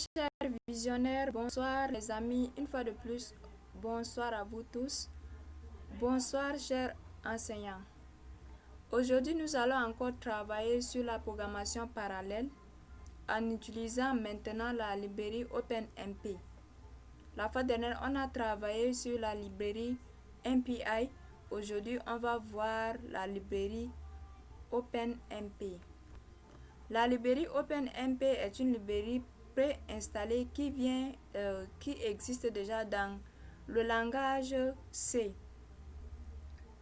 chers visionnaires, bonsoir les amis, une fois de plus, bonsoir à vous tous. Bonsoir chers enseignants. Aujourd'hui, nous allons encore travailler sur la programmation parallèle en utilisant maintenant la librairie OpenMP. La fois dernière, on a travaillé sur la librairie MPI. Aujourd'hui, on va voir la librairie OpenMP. La librairie OpenMP est une librairie préinstallée qui existe déjà dans le langage C.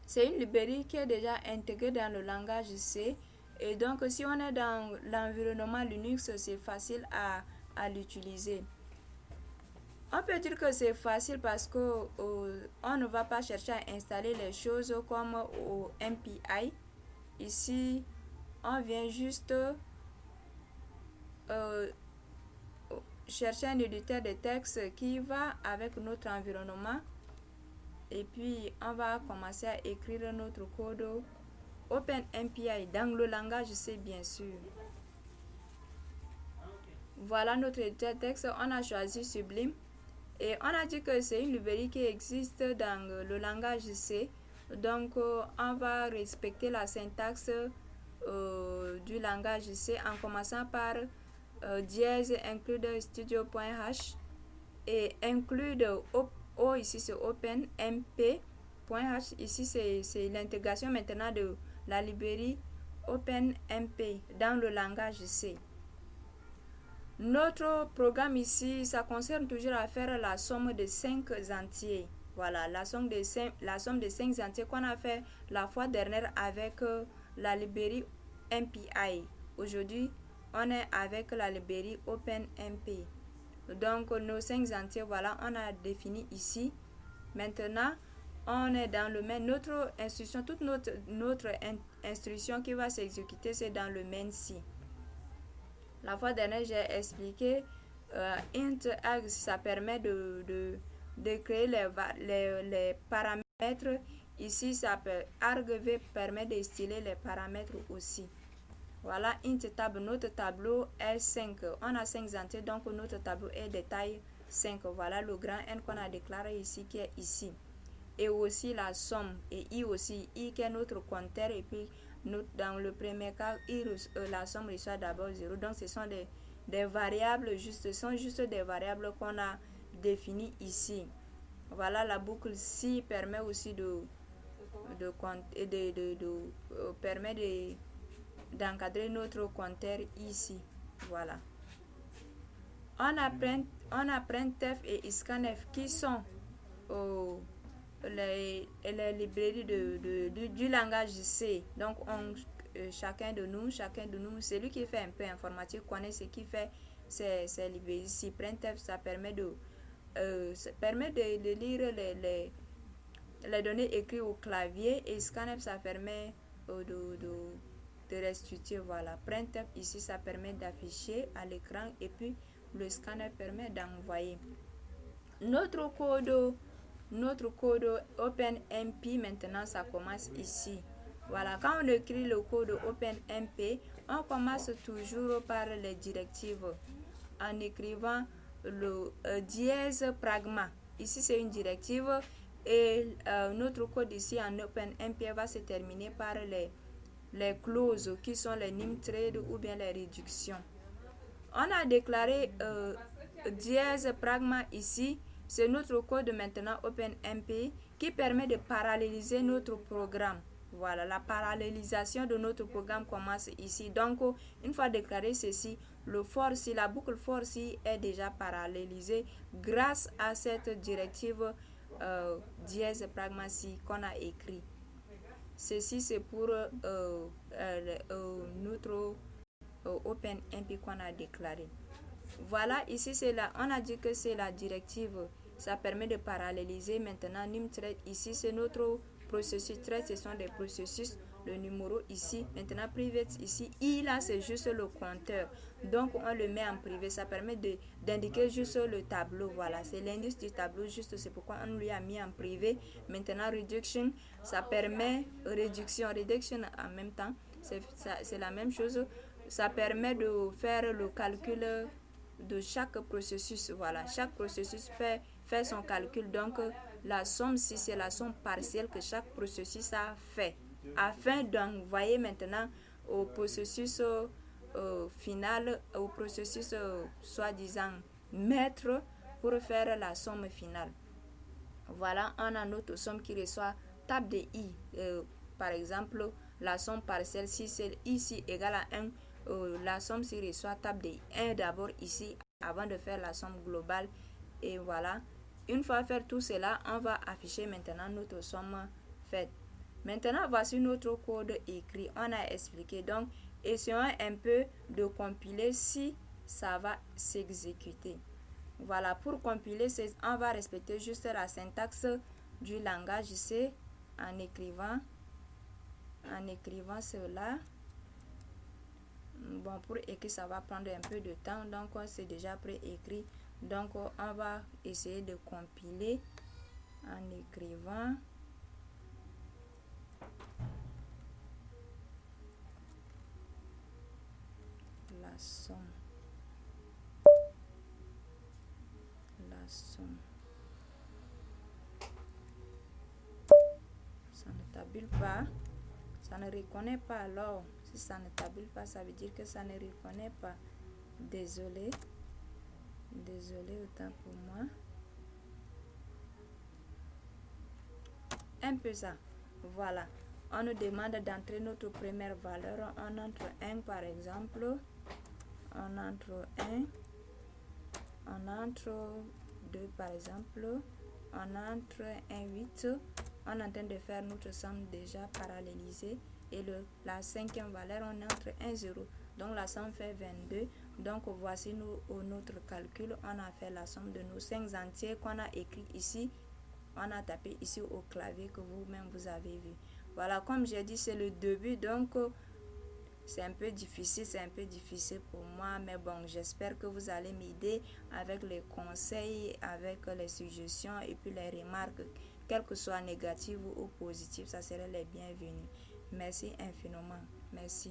C'est une librairie qui est déjà intégrée dans le langage C. Et donc, si on est dans l'environnement Linux, c'est facile à l'utiliser. On peut dire que c'est facile parce que on ne va pas chercher à installer les choses comme au MPI. Ici, on vient juste chercher un éditeur de texte qui va avec notre environnement. Et puis, on va commencer à écrire notre code OpenMPI dans le langage C, bien sûr. Voilà notre éditeur de texte. On a choisi Sublime. Et on a dit que c'est une librairie qui existe dans le langage C. Donc, on va respecter la syntaxe du langage C en commençant par dièse include studio.h et include O ici c'est openmp.h. Ici c'est l'intégration maintenant de la librairie OpenMP dans le langage C. Notre programme ici, ça concerne toujours à faire la somme de 5 entiers. Voilà, la somme de 5 entiers qu'on a fait la fois dernière avec la librairie MPI. Aujourd'hui, on est avec la librairie OpenMP. Donc, nos 5 entiers, voilà, on a défini ici. Maintenant, on est dans le main. Notre instruction, toute notre instruction qui va s'exécuter, c'est dans le main C. La fois dernière, j'ai expliqué int arg, ça permet de créer les paramètres. Ici, argv permet de styler les paramètres aussi. Voilà, int tab, notre tableau est 5. On a 5 entiers, donc notre tableau est de taille 5. Voilà le grand N qu'on a déclaré ici, qui est ici. Et aussi la somme, et i aussi, i qui est notre compteur, et puis dans le premier cas, la somme reçoit d'abord 0. Donc, ce sont des variables, ce sont juste des variables qu'on a définies ici. Voilà, la boucle si permet aussi d'encadrer notre compteur ici. Voilà. On a printf et scanf qui sont les librairies du langage C. Donc, chacun de nous, celui qui fait un peu informatique connaît ce qui fait ces librairies. Si printf, ça permet de lire les données écrites au clavier, et scanf, ça permet de restituer. Voilà, printf ici, ça permet d'afficher à l'écran, et puis le scanner permet d'envoyer. Notre code OpenMP, maintenant, ça commence ici. Voilà, quand on écrit le code OpenMP, on commence toujours par les directives en écrivant le dièse pragma. Ici, c'est une directive, et notre code ici en OpenMP va se terminer par les clauses qui sont les nimthread ou bien les réductions. On a déclaré dièse pragma ici. C'est notre code maintenant OpenMP qui permet de paralléliser notre programme. Voilà, la parallélisation de notre programme commence ici. Donc, une fois déclaré ceci, le for si, la boucle for si est déjà parallélisée grâce à cette directive dièse pragma si qu'on a écrit. Ceci, c'est pour notre OpenMP qu'on a déclaré. Voilà, ici c'est là, on a dit que c'est la directive, ça permet de paralléliser. Maintenant, numthread ici c'est notre processus, thread ce sont des processus, le numéro ici. Maintenant, private ici, i là c'est juste le compteur, donc on le met en privé, ça permet d'indiquer juste le tableau. Voilà, c'est l'indice du tableau, juste c'est pourquoi on lui a mis en privé. Maintenant, reduction, ça permet reduction en même temps, c'est la même chose. Ça permet de faire le calcul de chaque processus. Voilà, chaque processus fait son calcul. Donc, la somme, si c'est la somme partielle que chaque processus a fait, afin d'envoyer maintenant au processus final, au processus soi-disant maître, pour faire la somme finale. Voilà, on a notre somme qui reçoit table de i. Par exemple, la somme partielle, si c'est ici égale à 1, la somme si reçoit table de 1 d'abord ici avant de faire la somme globale. Et voilà, une fois fait tout cela, on va afficher maintenant notre somme faite. Maintenant, voici notre code écrit. On a expliqué. Donc, essayons un peu de compiler si ça va s'exécuter. Voilà, pour compiler, on va respecter juste la syntaxe du langage C en écrivant cela. Bon, pour écrire, ça va prendre un peu de temps, donc c'est déjà préécrit. Donc, on va essayer de compiler en écrivant la somme. Ça ne tabule pas, ça ne reconnaît pas. Alors, si ça ne tabule pas, ça veut dire que ça ne reconnaît pas. Désolé, autant pour moi. Un peu ça. Voilà, on nous demande d'entrer notre première valeur. On entre 1 par exemple, on entre 1, on entre 2 par exemple, on entre 1, 8. On est en train de faire notre somme déjà parallélisée. Et la cinquième valeur, on entre 1, 0. Donc la somme fait 22. Donc voici notre calcul. On a fait la somme de nos 5 entiers qu'on a écrit ici. On a tapé ici au clavier que vous-même vous avez vu. Voilà, comme j'ai dit, c'est le début. Donc c'est un peu difficile pour moi, mais bon, j'espère que vous allez m'aider avec les conseils, avec les suggestions et puis les remarques, quelles que soient négatives ou positives, ça serait les bienvenus. Merci infiniment. Merci.